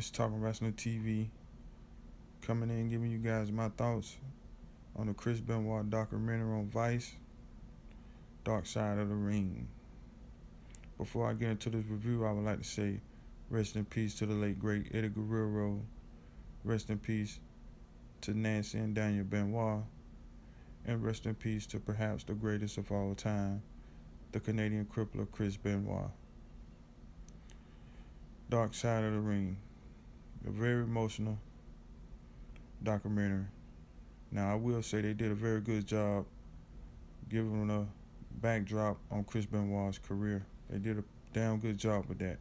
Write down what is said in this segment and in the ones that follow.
It's Talking Wrestling TV, coming in giving you guys my thoughts on the Chris Benoit documentary on Vice, Dark Side of the Ring. Before I get into this review, I would like to say rest in peace to the late great Eddie Guerrero, rest in peace to Nancy and Daniel Benoit, and rest in peace to perhaps the greatest of all time, the Canadian crippler Chris Benoit. Dark Side of the Ring, a very emotional documentary. Now, I will say they did a very good job giving a backdrop on Chris Benoit's career. They did a damn good job with that.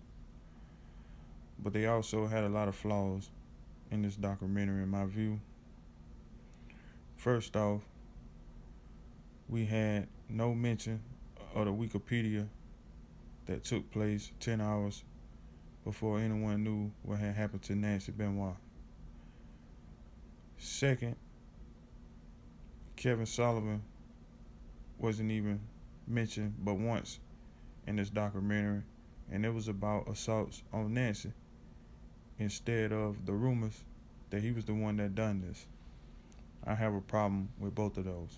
But they also had a lot of flaws in this documentary, in my view. First off, we had no mention of the Wikipedia that took place 10 hours before anyone knew what had happened to Nancy Benoit. Second, Kevin Sullivan wasn't even mentioned but once in this documentary, and it was about assaults on Nancy instead of the rumors that he was the one that done this. I have a problem with both of those.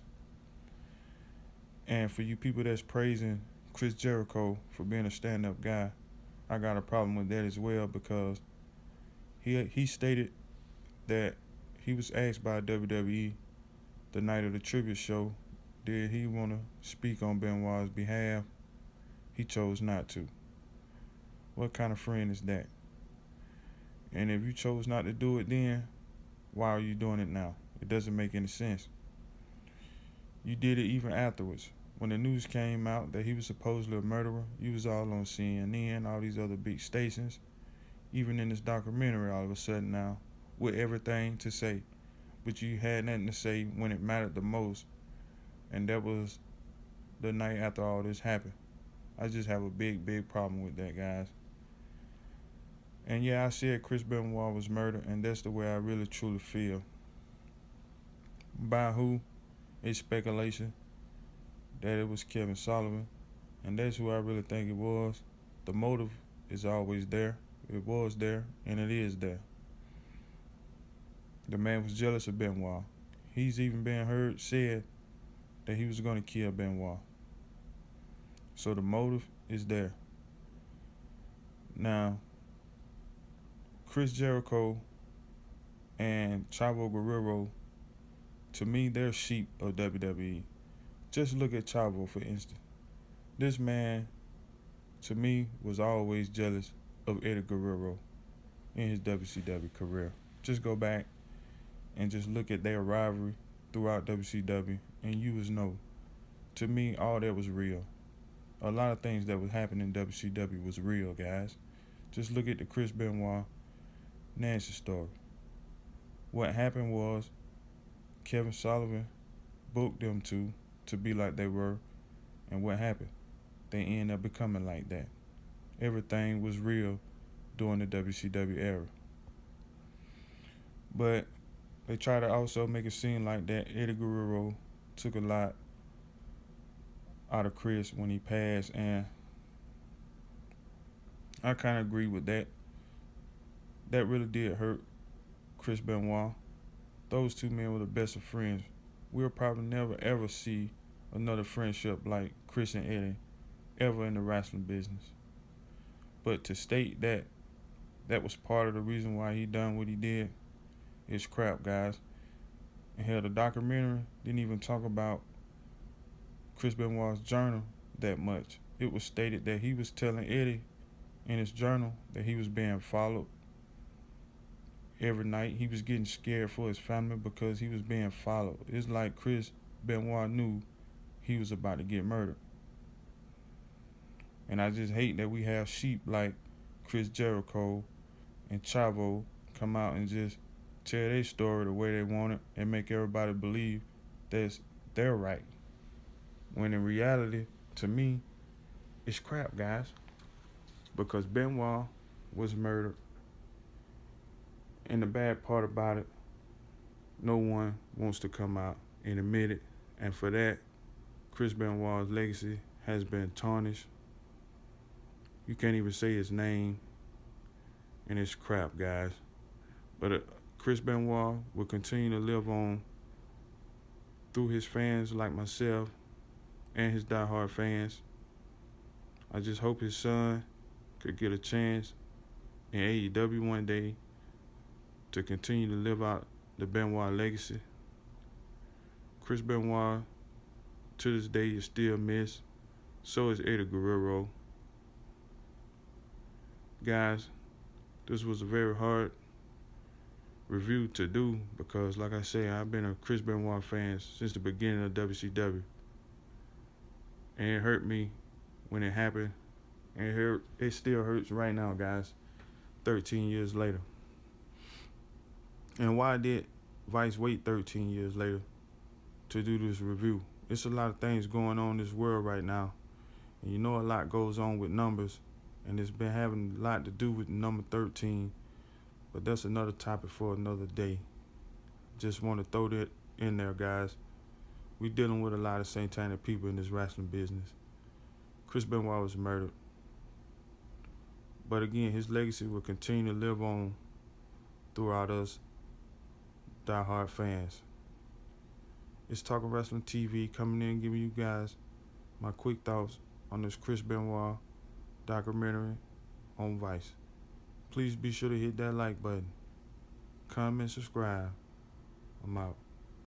And for you people that's praising Chris Jericho for being a stand-up guy, I got a problem with that as well, because he stated that he was asked by WWE the night of the tribute show, did he want to speak on Benoit's behalf? He chose not to. What kind of friend is that? And if you chose not to do it then, why are you doing it now? It doesn't make any sense. You did it even afterwards. When the news came out that he was supposedly a murderer, you was all on CNN, all these other big stations, even in this documentary all of a sudden now, with everything to say. But you had nothing to say when it mattered the most, and that was the night after all this happened. I just have a big problem with that, guys. And yeah, I said Chris Benoit was murdered, and that's the way I really truly feel. By who? It's speculation that it was Kevin Sullivan, and that's who I really think it was. The motive is always there. It was there, and it is there. The man was jealous of Benoit. He's even been said that he was going to kill Benoit. So the motive is there. Now, Chris Jericho and Chavo Guerrero, to me, they're sheep of WWE. Just look at Chavo, for instance. This man, to me, was always jealous of Eddie Guerrero in his WCW career. Just go back and just look at their rivalry throughout WCW, and you would know, to me, all that was real. A lot of things that was happening in WCW was real, guys. Just look at the Chris Benoit Nancy story. What happened was Kevin Sullivan booked them to be like they were, and what happened? They ended up becoming like that. Everything was real during the WCW era. But they try to also make it seem like that Eddie Guerrero took a lot out of Chris when he passed, and I kind of agree with that. That really did hurt Chris Benoit. Those two men were the best of friends. We'll probably never ever see another friendship like Chris and Eddie ever in the wrestling business. But to state that that was part of the reason why he done what he did is crap, guys. And hell, the documentary didn't even talk about Chris Benoit's journal that much. It was stated that he was telling Eddie in his journal that he was being followed every night. He was getting scared for his family because he was being followed. It's like Chris Benoit knew he was about to get murdered. And I just hate that we have sheep like Chris Jericho and Chavo come out and just tell their story the way they want it and make everybody believe that they're right. When in reality, to me, it's crap, guys. Because Benoit was murdered. And the bad part about it, no one wants to come out and admit it. And for that, Chris Benoit's legacy has been tarnished. You can't even say his name. and it's crap, guys. But Chris Benoit will continue to live on through his fans like myself and his diehard fans. I just hope his son could get a chance in AEW one day to continue to live out the Benoit legacy. Chris Benoit, to this day, is still missed. So is Eddie Guerrero. Guys, this was a very hard review to do because, like I say, I've been a Chris Benoit fan since the beginning of WCW. And it hurt me when it happened. And it still hurts right now, guys, 13 years later. And why did Vice wait 13 years later to do this review? It's a lot of things going on in this world right now. And you know a lot goes on with numbers. And it's been having a lot to do with number 13. But that's another topic for another day. Just want to throw that in there, guys. We dealing with a lot of satanic people in this wrestling business. Chris Benoit was murdered. But again, his legacy will continue to live on throughout us diehard fans. It's Talking Wrestling TV coming in, giving you guys my quick thoughts on this Chris Benoit documentary on Vice. Please be sure to hit that like button. Comment, subscribe. I'm out.